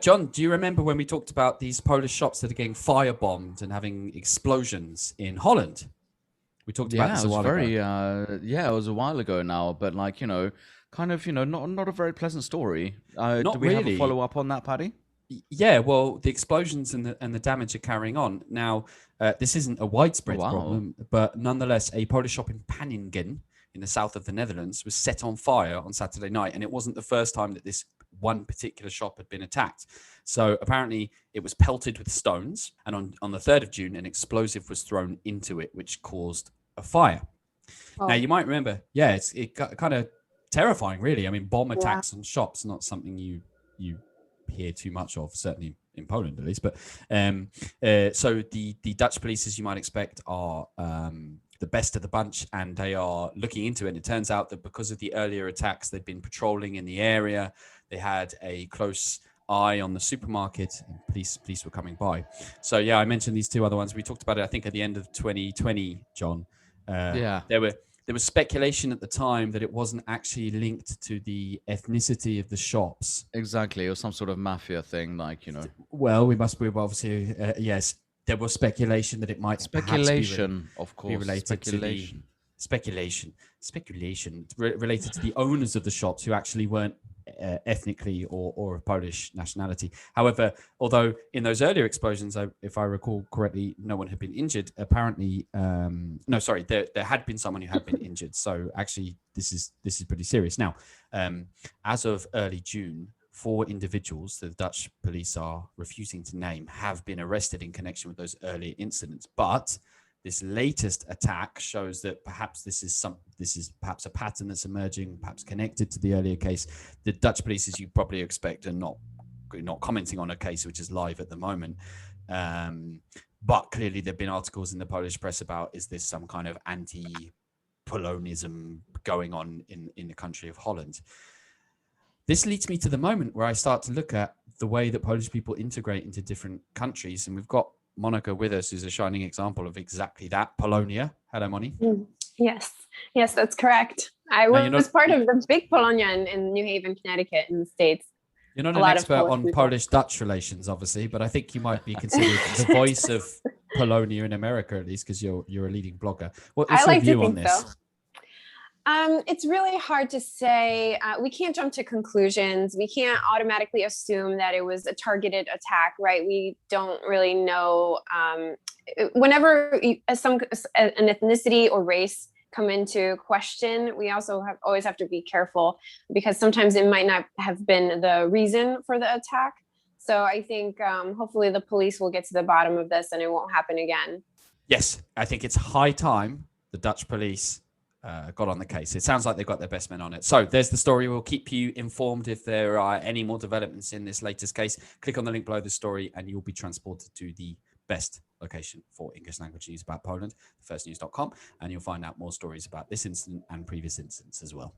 John, do you remember when we talked about these Polish shops that are getting firebombed and having explosions in Holland? We talked about this a while ago. It was a while ago now, but like, kind of, not a very pleasant story. Do Not we have a really. follow up on that, Paddy? Yeah, well, the explosions and the damage are carrying on. Now, this isn't a Oh, widespread wow. problem, but nonetheless, a Polish shop in Panningen in the south of the Netherlands was set on fire on Saturday night, and it wasn't the first time that this one particular shop had been attacked. So apparently, it was pelted with stones, and on the 3rd of June, an explosive was thrown into it, which caused a fire. Now, Oh, you might remember, yeah, it got kind of terrifying, really. I mean, bomb yeah. attacks on shops, not something you hear too much of, certainly in Poland at least. But so the Dutch police, as you might expect, are the best of the bunch, and they are looking into it. And it turns out that because of the earlier attacks, they'd been patrolling in the area. They had a close eye on the supermarket, and police were coming by. So yeah, I mentioned these two other ones. We talked about it, I think, at the end of 2020, John. Yeah. There was speculation at the time that it wasn't actually linked to the ethnicity of the shops. Exactly. Or some sort of mafia thing, Well, we obviously, yes, there was speculation that it might speculation, of be course. related Speculation. to the speculation related to the owners of the shops who actually weren't ethnically or of Polish nationality. However, although in those earlier explosions, if I recall correctly, no one had been injured. Apparently, no, sorry, there had been someone who had been injured. So actually, this is pretty serious. Now, as of early June, 4 individuals that the Dutch police are refusing to name have been arrested in connection with those earlier incidents. But this latest attack shows that perhaps this is perhaps a pattern that's emerging, perhaps connected to the earlier case. The Dutch police, as you probably expect, are not commenting on a case which is live at the moment. But clearly there have been articles in the Polish press about, is this some kind of anti-Polonism going on in the country of Holland? This leads me to the moment where I start to look at the way that Polish people integrate into different countries. And we've got Monica with us, who's a shining example of exactly that. Polonia. Hello, Moni. Yes, that's correct. I was part of the big Polonia in New Haven, Connecticut, in the States. You're not an expert on Polish-Dutch relations, obviously, but I think you might be considered the voice of Polonia in America, at least, because you're a leading blogger. What's your view on this? So. It's really hard to say. We can't jump to conclusions. We can't automatically assume that it was a targeted attack, right? We don't really know. Whenever an ethnicity or race come into question, we also always have to be careful, because sometimes it might not have been the reason for the attack. So I think hopefully the police will get to the bottom of this and it won't happen again. Yes, I think it's high time the Dutch police got on the case. It sounds like they've got their best men on it. So there's the story. We'll keep you informed if there are any more developments in this latest case. Click on the link below the story and you'll be transported to the best location for English language news about Poland, thefirstnews.com, and you'll find out more stories about this incident and previous incidents as well.